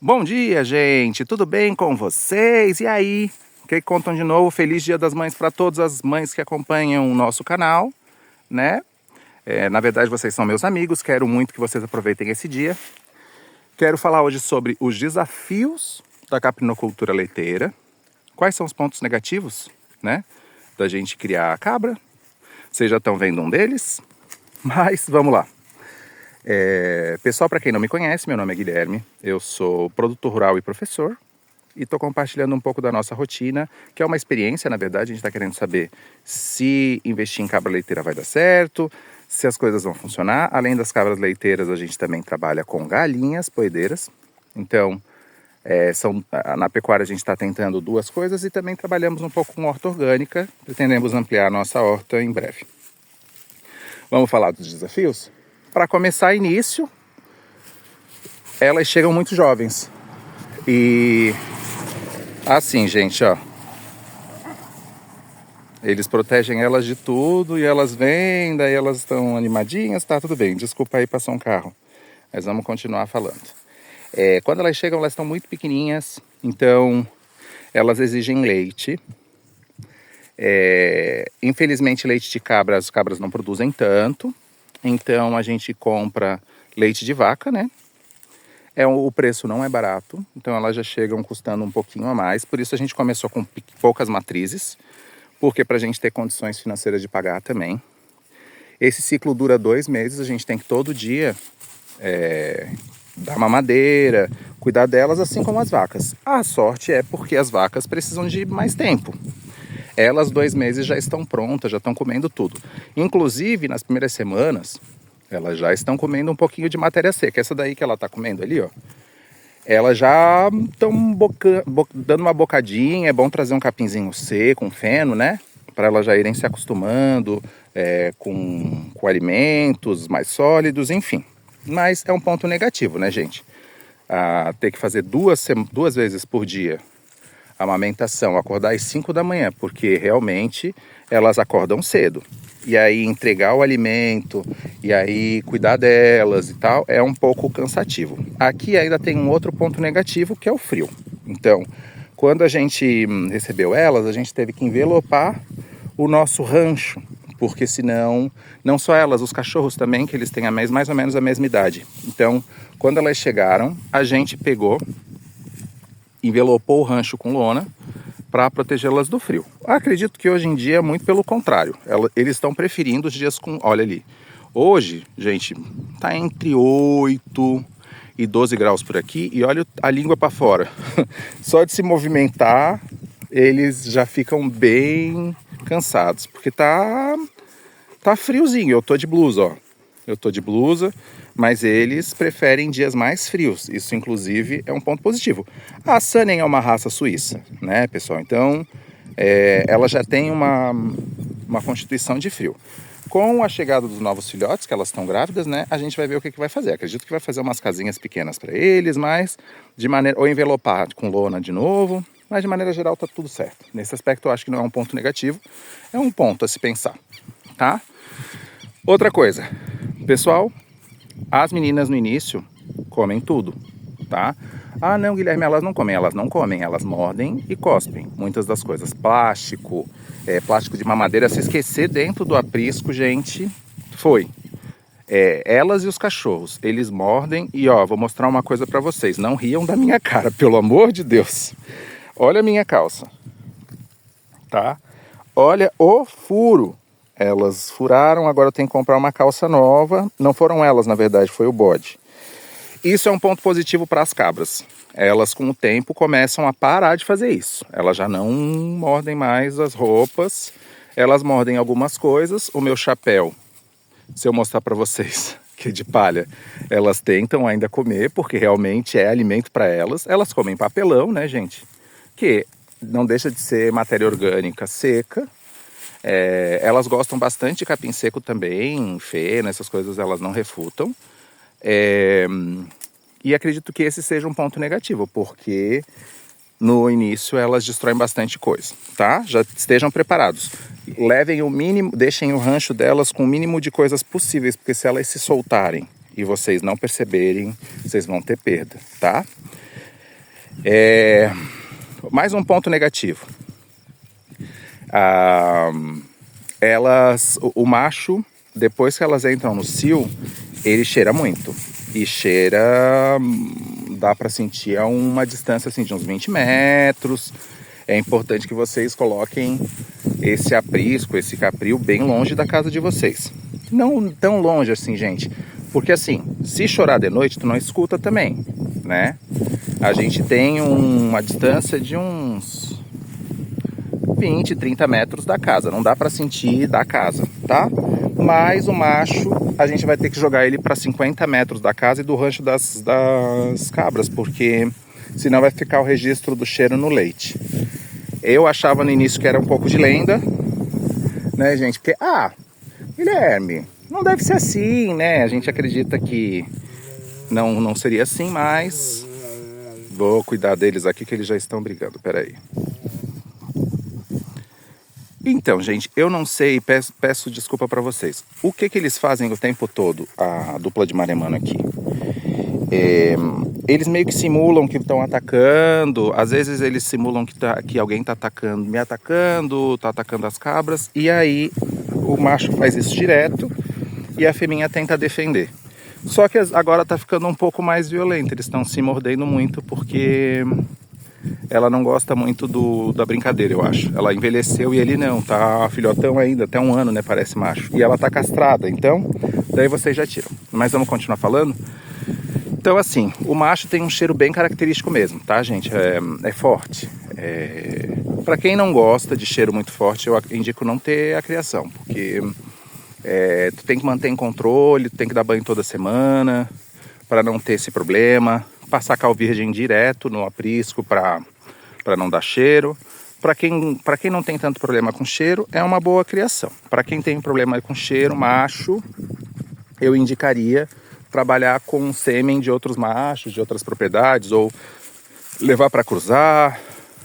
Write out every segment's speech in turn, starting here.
Bom dia, gente! Tudo bem com vocês? E aí? O que contam de novo? Feliz Dia das Mães para todas as mães que acompanham o nosso canal, né? Na verdade, vocês são meus amigos, quero muito que vocês aproveitem esse dia. Quero falar hoje sobre os desafios da caprinocultura leiteira. Quais são os pontos negativos, né, da gente criar a cabra? Vocês já estão vendo um deles? Mas vamos lá. Pessoal, para quem não me conhece, meu nome é Guilherme, eu sou produtor rural e professor e estou compartilhando um pouco da nossa rotina, que é uma experiência, na verdade. A gente está querendo saber se investir em cabra leiteira vai dar certo, se as coisas vão funcionar. Além das cabras leiteiras, a gente também trabalha com galinhas poedeiras. Então, na pecuária a gente está tentando duas coisas e também trabalhamos um pouco com horta orgânica, pretendemos ampliar a nossa horta em breve. Vamos falar dos desafios? Para começar, início, elas chegam muito jovens. E assim, gente, ó. Eles protegem elas de tudo e elas vêm, daí elas estão animadinhas, tá tudo bem. Desculpa aí, passou um carro. Mas vamos continuar falando. Quando elas chegam, elas estão muito pequenininhas, então elas exigem leite. Infelizmente, leite de cabra, as cabras não produzem tanto. Então a gente compra leite de vaca, né? O preço não é barato, então elas já chegam custando um pouquinho a mais. Por isso a gente começou com poucas matrizes, porque para a gente ter condições financeiras de pagar também. Esse ciclo dura 2 meses, a gente tem que todo dia dar mamadeira, cuidar delas, assim como as vacas. A sorte é porque as vacas precisam de mais tempo. Elas 2 meses já estão prontas, já estão comendo tudo. Inclusive, nas primeiras semanas, elas já estão comendo um pouquinho de matéria seca. Essa daí que ela está comendo ali, ó. Elas já estão dando uma bocadinha. É bom trazer um capinzinho seco, um feno, né? Para elas já irem se acostumando com alimentos mais sólidos, enfim. Mas é um ponto negativo, né, gente? Ter que fazer duas vezes por dia a amamentação, acordar às 5 da manhã, porque realmente elas acordam cedo. E aí entregar o alimento, e aí cuidar delas e tal, é um pouco cansativo. Aqui ainda tem um outro ponto negativo, que é o frio. Então, quando a gente recebeu elas, a gente teve que envelopar o nosso rancho, porque senão, não só elas, os cachorros também, que eles têm mais ou menos a mesma idade. Então, quando elas chegaram, a gente envelopou o rancho com lona para protegê-las do frio. Acredito que hoje em dia é muito pelo contrário. Eles estão preferindo os dias com... Olha ali. Hoje, gente, tá entre 8 e 12 graus por aqui e olha a língua para fora. Só de se movimentar, eles já ficam bem cansados, porque tá friozinho. Eu tô de blusa, ó. Eu tô de blusa, mas eles preferem dias mais frios. Isso, inclusive, é um ponto positivo. A Sannen é uma raça suíça, né, pessoal? Então, ela já tem uma constituição de frio. Com a chegada dos novos filhotes, que elas estão grávidas, né, a gente vai ver o que vai fazer. Acredito que vai fazer umas casinhas pequenas para eles, mas ou envelopar com lona de novo. Mas, de maneira geral, tá tudo certo. Nesse aspecto, eu acho que não é um ponto negativo. É um ponto a se pensar, tá? Outra coisa, pessoal, as meninas no início comem tudo, tá? Ah, não, Guilherme, elas não comem, elas mordem e cospem. Muitas das coisas, plástico de mamadeira, se esquecer dentro do aprisco, gente, foi. Elas e os cachorros, eles mordem e, ó, vou mostrar uma coisa pra vocês, não riam da minha cara, pelo amor de Deus. Olha a minha calça, tá? Olha o furo. Elas furaram, agora eu tenho que comprar uma calça nova. Não foram elas, na verdade, foi o bode. Isso é um ponto positivo para as cabras. Elas, com o tempo, começam a parar de fazer isso. Elas já não mordem mais as roupas. Elas mordem algumas coisas. O meu chapéu, se eu mostrar para vocês, que é de palha, elas tentam ainda comer, porque realmente é alimento para elas. Elas comem papelão, né, gente? Que não deixa de ser matéria orgânica seca. Elas gostam bastante de capim seco também, feno, essas coisas elas não refutam. E acredito que esse seja um ponto negativo, porque no início elas destroem bastante coisa, tá? Já estejam preparados. Levem o mínimo, deixem o rancho delas com o mínimo de coisas possíveis, porque se elas se soltarem e vocês não perceberem, vocês vão ter perda, tá? Mais um ponto negativo. O macho, depois que elas entram no cio, ele cheira muito. E cheira, dá para sentir a uma distância assim, de uns 20 metros. É importante que vocês coloquem esse aprisco, esse capril bem longe da casa de vocês. Não tão longe assim, gente. Porque assim, se chorar de noite, tu não escuta também, né? A gente tem uma distância de uns 20, 30 metros da casa. Não dá para sentir da casa, tá? Mas o macho, a gente vai ter que jogar ele para 50 metros da casa e do rancho das cabras, porque senão vai ficar o registro do cheiro no leite. Eu achava no início que era um pouco de lenda, né, gente? Porque, Guilherme, não deve ser assim, né? A gente acredita que não seria assim, mas vou cuidar deles aqui que eles já estão brigando, peraí. Então, gente, eu não sei, peço desculpa para vocês. O que eles fazem o tempo todo, a dupla de maremano aqui? Eles meio que simulam que estão atacando, às vezes eles simulam que alguém está atacando, está atacando as cabras, e aí o macho faz isso direto e a fêmea tenta defender. Só que agora está ficando um pouco mais violento, eles estão se mordendo muito porque ela não gosta muito da brincadeira, eu acho. Ela envelheceu e ele não, tá filhotão ainda, até 1 ano, né, parece macho. E ela tá castrada, então, daí vocês já tiram. Mas vamos continuar falando? Então, assim, o macho tem um cheiro bem característico mesmo, tá, gente? É forte. Para quem não gosta de cheiro muito forte, eu indico não ter a criação, porque tu tem que manter em controle, tu tem que dar banho toda semana, para não ter esse problema. Passar cal virgem direto no aprisco para não dar cheiro. Para quem não tem tanto problema com cheiro, é uma boa criação. Para quem tem problema com cheiro, macho, eu indicaria trabalhar com sêmen de outros machos, de outras propriedades, ou levar para cruzar,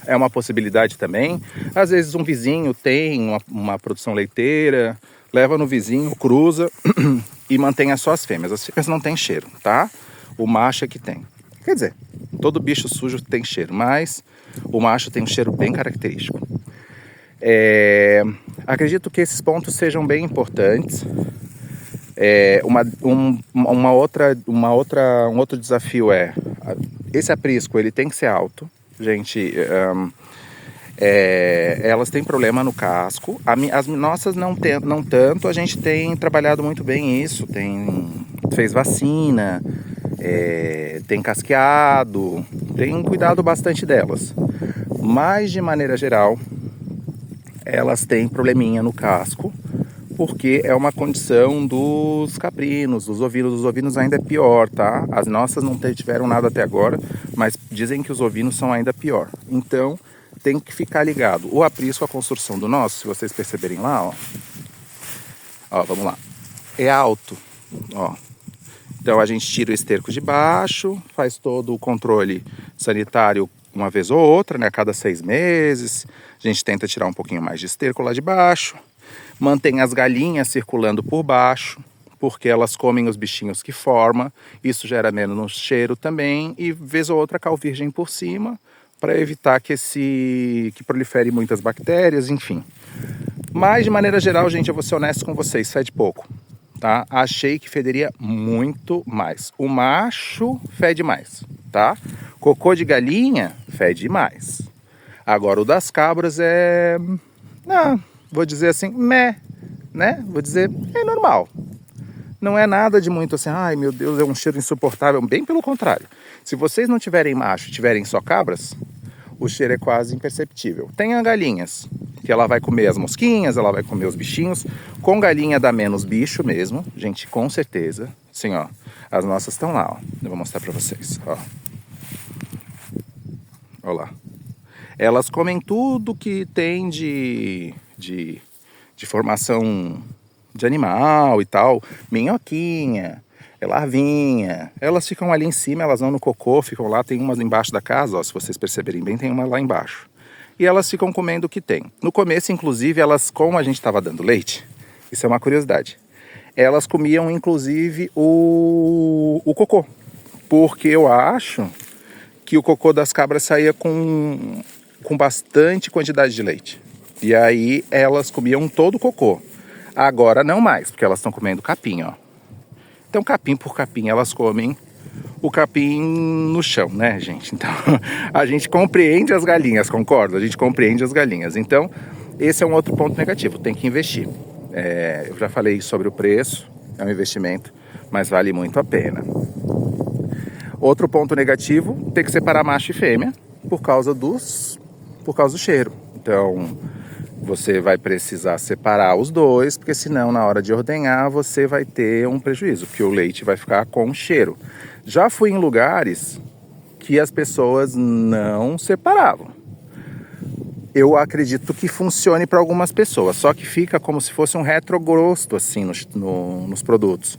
é uma possibilidade também. Às vezes um vizinho tem uma produção leiteira, leva no vizinho, cruza e mantém só as fêmeas. As fêmeas não têm cheiro, tá? O macho é que tem. Quer dizer, todo bicho sujo tem cheiro, mas o macho tem um cheiro bem característico. Acredito que esses pontos sejam bem importantes. Um outro desafio esse aprisco ele tem que ser alto, gente. Elas têm problema no casco. As nossas não tanto. A gente tem trabalhado muito bem isso. Fez vacina, tem casqueado, tem cuidado bastante delas. Mas de maneira geral, elas têm probleminha no casco, porque é uma condição dos caprinos, dos ovinos. Os ovinos ainda é pior, tá? As nossas não tiveram nada até agora, mas dizem que os ovinos são ainda pior. Então, tem que ficar ligado. O aprisco, a construção do nosso, se vocês perceberem lá, ó, vamos lá, é alto, ó. Então a gente tira o esterco de baixo, faz todo o controle sanitário uma vez ou outra, né? A cada 6 meses, a gente tenta tirar um pouquinho mais de esterco lá de baixo, mantém as galinhas circulando por baixo, porque elas comem os bichinhos que forma, isso gera menos cheiro também, e vez ou outra cal virgem por cima, para evitar que prolifere muitas bactérias, enfim. Mas de maneira geral, gente, eu vou ser honesto com vocês, fede pouco, tá? Achei que federia muito mais. O macho fede mais, tá? Cocô de galinha fede mais. Agora o das cabras vou dizer assim, né? Vou dizer, é normal. Não é nada de muito assim, ai meu Deus, é um cheiro insuportável. Bem pelo contrário. Se vocês não tiverem macho, tiverem só cabras, o cheiro é quase imperceptível. Tem as galinhas, que ela vai comer as mosquinhas, ela vai comer os bichinhos. Com galinha dá menos bicho mesmo, gente, com certeza. Assim, ó, as nossas estão lá, ó. Eu vou mostrar pra vocês, ó. Olha lá. Elas comem tudo que tem de formação de animal e tal, minhoquinha, larvinha. Elas ficam ali em cima, elas vão no cocô, ficam lá, tem umas embaixo da casa, ó, se vocês perceberem bem, tem uma lá embaixo. E elas ficam comendo o que tem. No começo, inclusive, como a gente estava dando leite, isso é uma curiosidade, elas comiam, inclusive, o cocô. Porque eu acho que o cocô das cabras saía com bastante quantidade de leite. E aí elas comiam todo o cocô. Agora não mais, porque elas estão comendo capim, ó. Então capim por capim elas comem o capim no chão, né, gente? Então a gente compreende as galinhas, concorda? A gente compreende as galinhas. Então esse é um outro ponto negativo, tem que investir. Eu já falei sobre o preço, é um investimento, mas vale muito a pena. Outro ponto negativo, tem que separar macho e fêmea por causa do cheiro. Então você vai precisar separar os dois, porque senão na hora de ordenhar você vai ter um prejuízo, porque o leite vai ficar com cheiro. Já fui em lugares que as pessoas não separavam. Eu acredito que funcione para algumas pessoas, só que fica como se fosse um retrogosto assim nos produtos.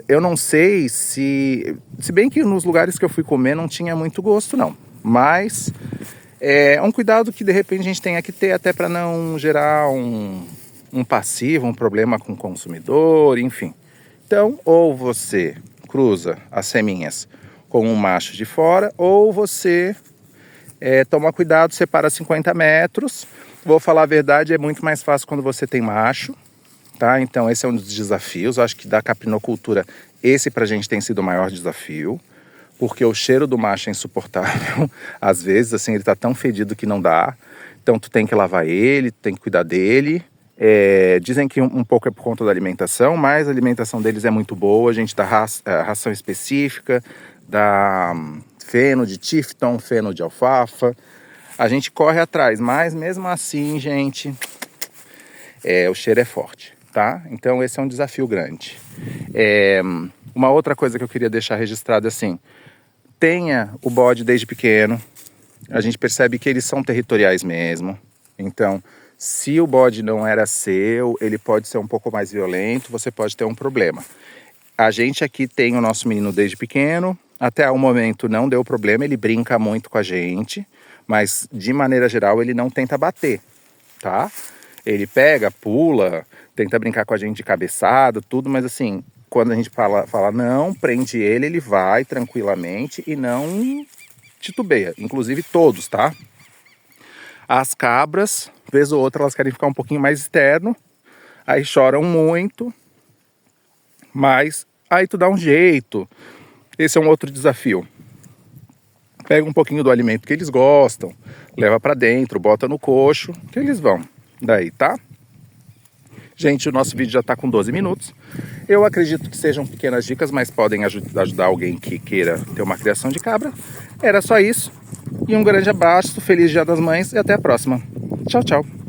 Eu não sei se bem que nos lugares que eu fui comer não tinha muito gosto não, mas é um cuidado que de repente a gente tenha que ter até para não gerar um passivo, um problema com o consumidor, enfim. Então, ou você cruza as fêmeas com um macho de fora, ou você toma cuidado, separa 50 metros. Vou falar a verdade, é muito mais fácil quando você tem macho, tá? Então esse é um dos desafios. Eu acho que da capinocultura, esse pra gente tem sido o maior desafio, porque o cheiro do macho é insuportável. Às vezes, assim, ele tá tão fedido que não dá. Então tu tem que lavar ele, tu tem que cuidar dele. Dizem que um pouco é por conta da alimentação, mas a alimentação deles é muito boa. A gente dá ração específica, dá feno de Tifton, feno de alfafa. A gente corre atrás, mas mesmo assim, gente, o cheiro é forte, tá? Então esse é um desafio grande. Uma outra coisa que eu queria deixar registrado assim, tenha o bode desde pequeno. A gente percebe que eles são territoriais mesmo. Então, se o bode não era seu, ele pode ser um pouco mais violento, você pode ter um problema. A gente aqui tem o nosso menino desde pequeno, até o momento não deu problema, ele brinca muito com a gente, mas de maneira geral ele não tenta bater, tá? Ele pega, pula, tenta brincar com a gente de cabeçada, tudo, mas assim, quando a gente fala não, prende ele, ele vai tranquilamente e não titubeia, inclusive todos, tá? As cabras, vez ou outra, elas querem ficar um pouquinho mais externo, aí choram muito, mas aí tu dá um jeito. Esse é um outro desafio. Pega um pouquinho do alimento que eles gostam, leva pra dentro, bota no coxo, que eles vão. Daí, tá? Gente, o nosso vídeo já tá com 12 minutos. Eu acredito que sejam pequenas dicas, mas podem ajudar alguém que queira ter uma criação de cabra. Era só isso. E um grande abraço, feliz Dia das Mães e até a próxima. Tchau, tchau.